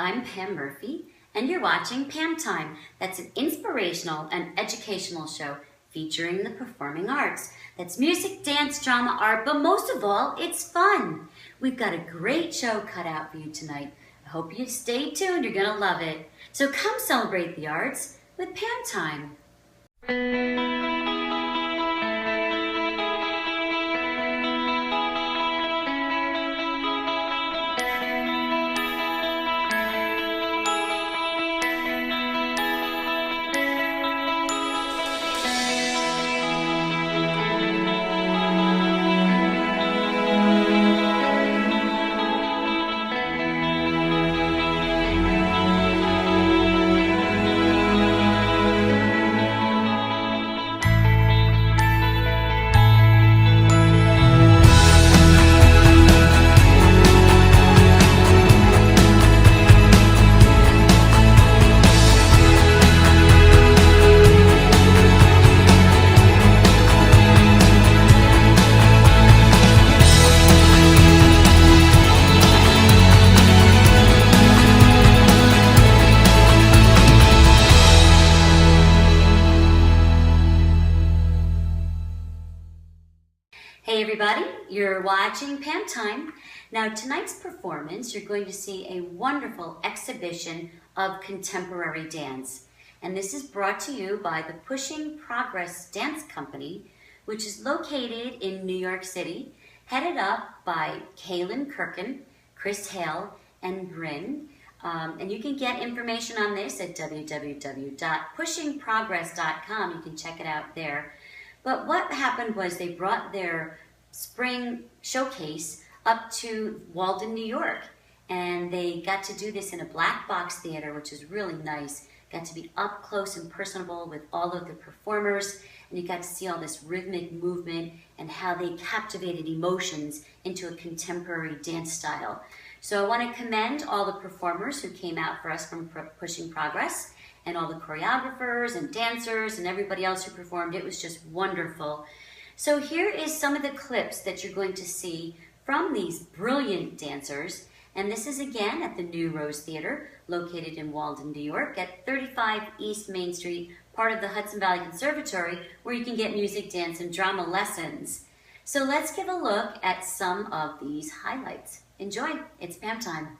I'm Pam Murphy, and you're watching PAM Time. That's an inspirational and educational show featuring the performing arts. That's music, dance, drama, art, but most of all, it's fun. We've got a great show cut out for you tonight. I hope you stay tuned. You're going to love it. So come celebrate the arts with PAM Time. Hey everybody, you're watching PAM Time. Now tonight's performance, you're going to see a wonderful exhibition of contemporary dance. And this is brought to you by the Pushing Progress Dance Company, which is located in New York City, headed up by Kaylin Kirkin, Chris Hale, and Bryn. And you can get information on this at www.pushingprogress.com. You can check it out there. But what happened was they brought their spring showcase up to Walden, New York. And they got to do this in a black box theater, which is really nice. Got to be up close and personable with all of the performers. And you got to see all this rhythmic movement and how they captivated emotions into a contemporary dance style. So I want to commend all the performers who came out for us from Pushing Progress, and all the choreographers and dancers and everybody else who performed. It was just wonderful. So here is some of the clips that you're going to see from these brilliant dancers. And this is again at the New Rose Theater, located in Walden, New York, at 35 East Main Street, part of the Hudson Valley Conservatory, where you can get music, dance, and drama lessons. So let's give a look at some of these highlights. Enjoy, it's PAM Time.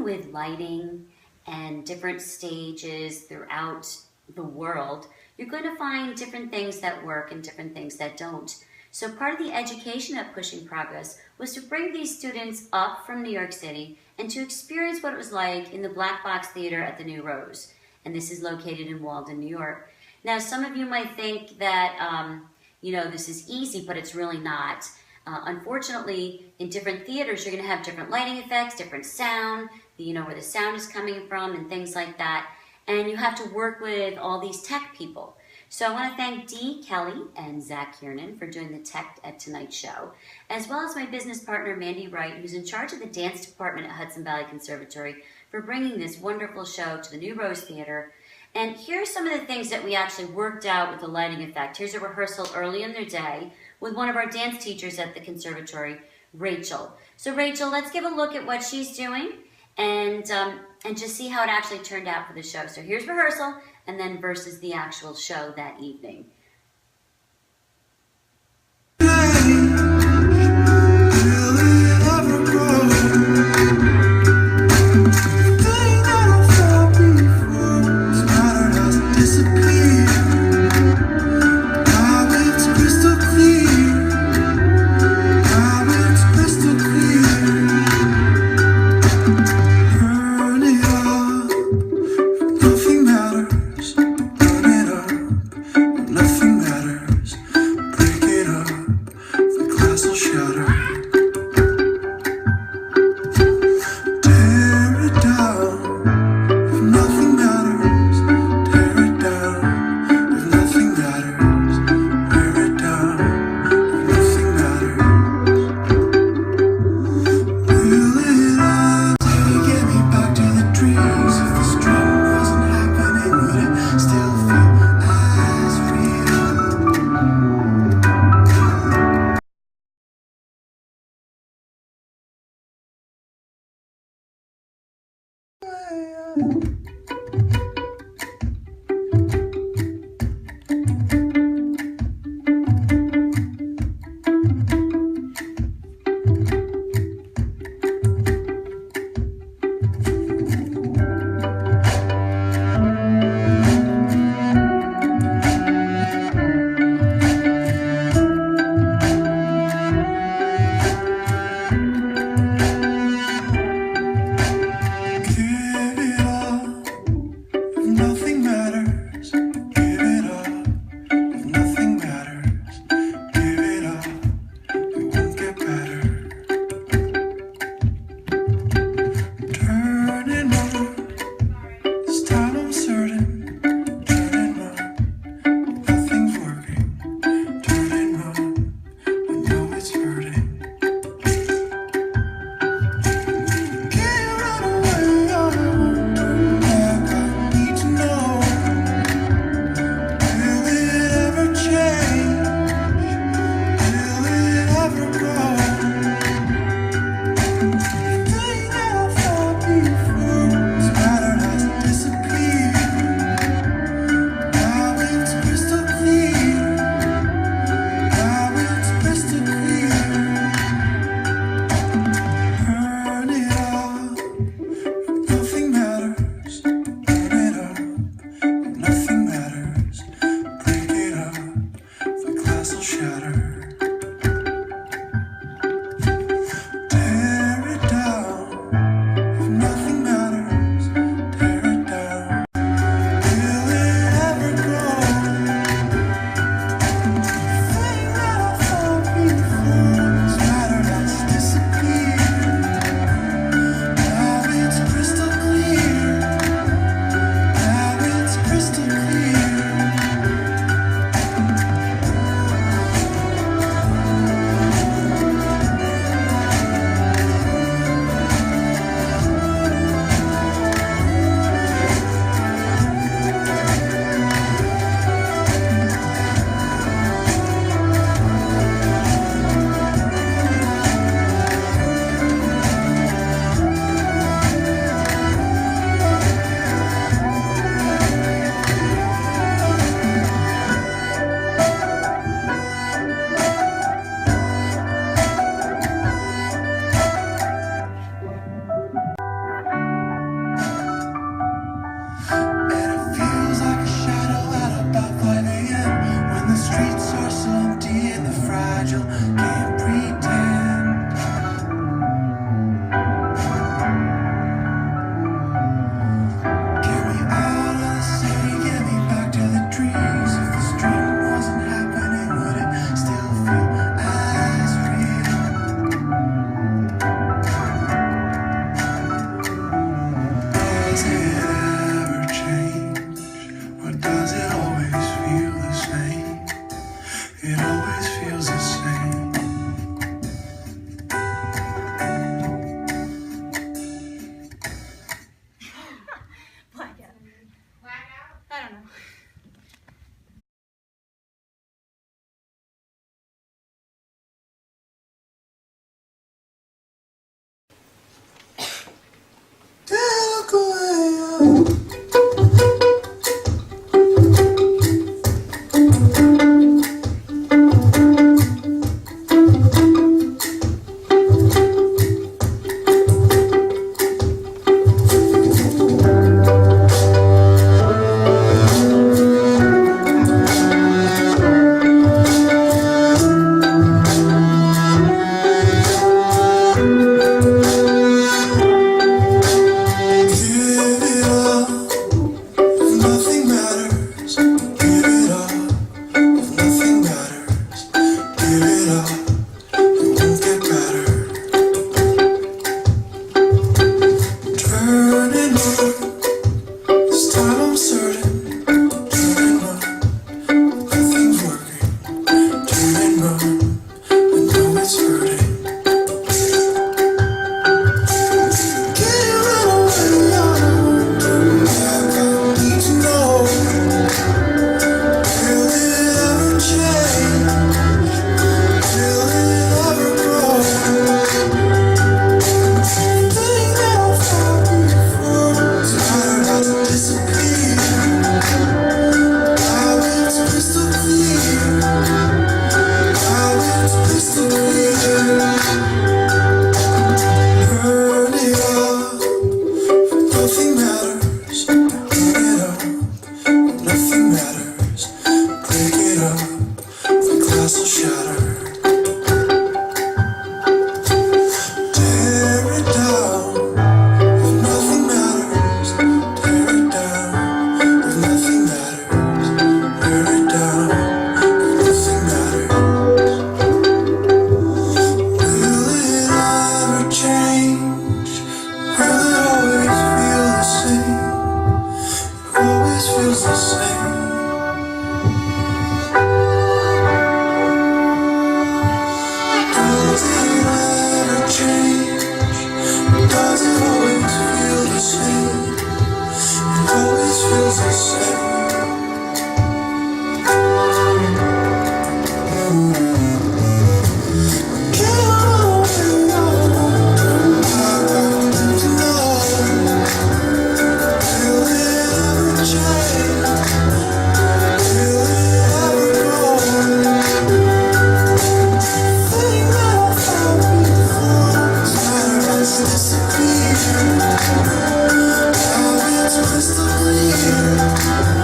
With lighting and different stages throughout the world, you're going to find different things that work and different things that don't. So part of the education at Pushing Progress was to bring these students up from New York City and to experience what it was like in the Black Box Theater at the New Rose. And this is located in Walden, New York. Now, some of you might think that, this is easy, but it's really not. Unfortunately, in different theaters, you're going to have different lighting effects, different sound, where the sound is coming from and things like that. And you have to work with all these tech people. So I want to thank Dee Kelly and Zach Kiernan for doing the tech at tonight's show, as well as my business partner, Mandy Wright, who's in charge of the dance department at Hudson Valley Conservatory, for bringing this wonderful show to the New Rose Theater. And here's some of the things that we actually worked out with the lighting effect. Here's a rehearsal early in their day with one of our dance teachers at the conservatory, Rachel. So Rachel, let's give a look at what she's doing and just see how it actually turned out for the show. So here's rehearsal and then versus the actual show that evening. Give it all. still can't pretend. Get me out of the city, get me back to the trees. If this dream wasn't happening, would it still feel as real? Does it ever change? Or does it always feel the same? It always feels the same. Blackout. I don't know. Look away. Give it up if nothing matters. Give it up if nothing matters. Give it up, it won't get better. Turn and run, this time I'm certain. Turn and run, nothing's working. Turn and run, I know it's hurting. Can't run away on a turn back. I need to know, will it ever change? Will it ever grow? Thing that I fought before is about to disappear. Now it's crystal clear. Now it's crystal clear. Burn it up, nothing matters. Burn it up, nothing matters. Break it up, the glass will shatter. Tear it down, if nothing matters. Tear it down, if nothing matters. Tear it down, if nothing matters. Will it ever change? Will it always feel the same? It always feels the same. Does it ever change? Does it always feel the same? It always feels the same. Can't run away, no. Turn back, I need to know. Will it ever change? Will it ever grow? Thing that I fought before is has disappeared. Now it's crystal clear.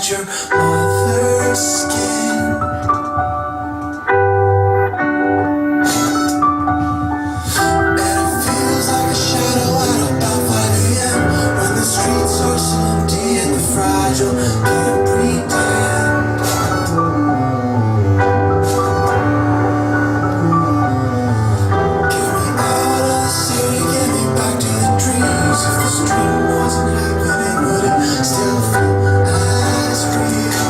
inside your mother's skin. And it feels like a shadow at about 5 a.m. when the streets are so empty and the fragile can't pretend. Get me out of the city, get me back to the dreams. If this dream wasn't happening, would it still feel as real?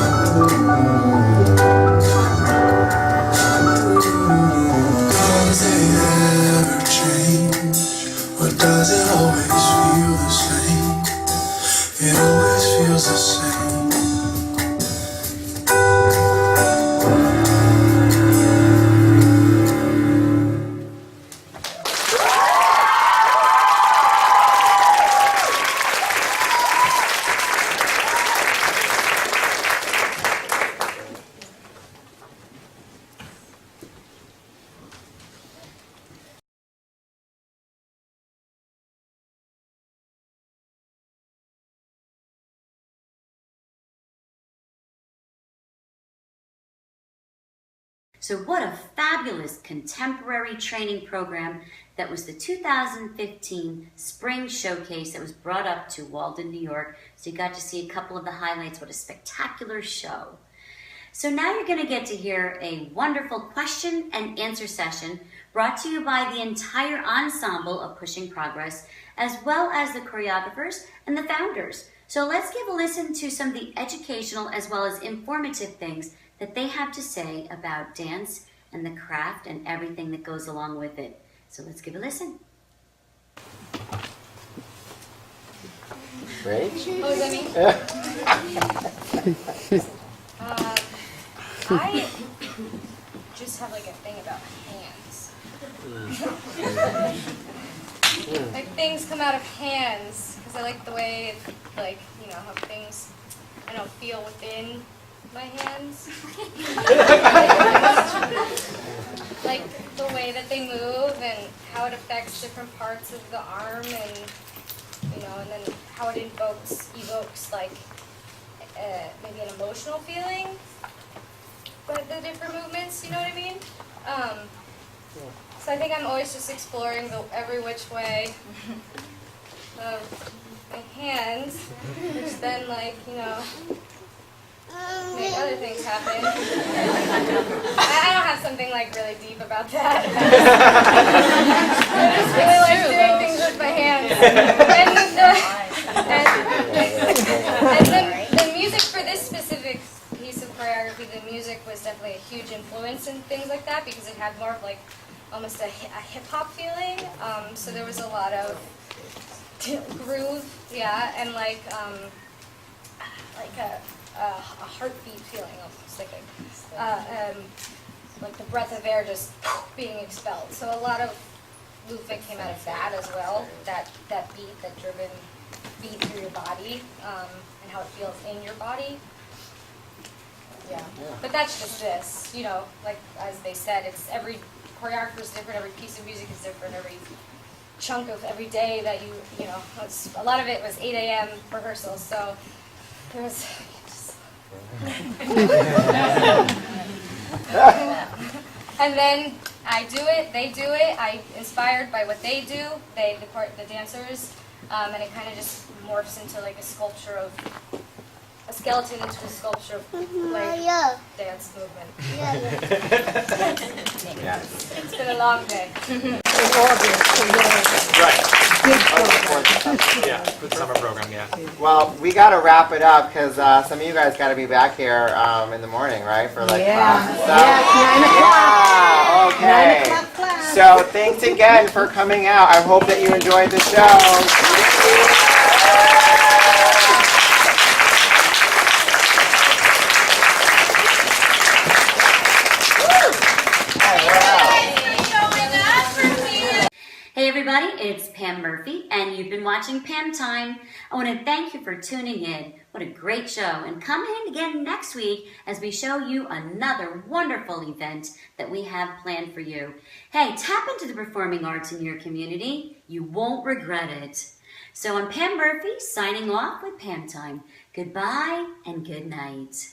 Does it ever change? Or does it always feel the same? It always feels the same. So what a fabulous contemporary training program that was the 2015 Spring Showcase that was brought up to Walden, New York. So you got to see a couple of the highlights. What a spectacular show. So now you're going to get to hear a wonderful question and answer session brought to you by the entire ensemble of Pushing Progress, as well as the choreographers and the founders. So let's give a listen to some of the educational as well as informative things that they have to say about dance and the craft and everything that goes along with it. So let's give a listen. Right? Oh, is that me? I just have like a thing about hands. Like things come out of hands because I like the way it, like, you know, how things, I don't feel within my hands. Like the way that they move and how it affects different parts of the arm, and you know, and then how it evokes like maybe an emotional feeling by the different movements, you know what I mean? So I think I'm always just exploring every which way of my hands, which then, like, you know, make other things happen. I don't have something like really deep about that. I just really like doing things with my hands. And the music for this specific piece of choreography, the music was definitely a huge influence in things like that because it had more of like almost a hip-hop feeling. So there was a lot of groove, yeah, and like a heartbeat feeling, almost like the breath of air just being expelled. So a lot of movement came out of that as well. That beat, that driven beat through your body, and how it feels in your body. Yeah. But that's just this, you know, like as they said, it's every choreographer is different, every piece of music is different, every chunk of every day that you know, a lot of it was 8 a.m. rehearsals, so there was and then I do it, they do it, I inspired by what they do, the dancers, and it kind of just morphs into like a sculpture of, a skeleton into a sculpture of like dance movement. It's been a long day. Right. Yeah, good summer program, yeah. Well, we got to wrap it up because some of you guys got to be back here in the morning, right? For like class and stuff. Yeah, 9 o'clock. Yeah, okay. 9 o'clock class. So thanks again for coming out. I hope that you enjoyed the show. Hey everybody, it's Pam Murphy, and you've been watching PAM Time. I want to thank you for tuning in. What a great show. And come in again next week as we show you another wonderful event that we have planned for you. Hey, tap into the performing arts in your community. You won't regret it. So I'm Pam Murphy, signing off with PAM Time. Goodbye and good night.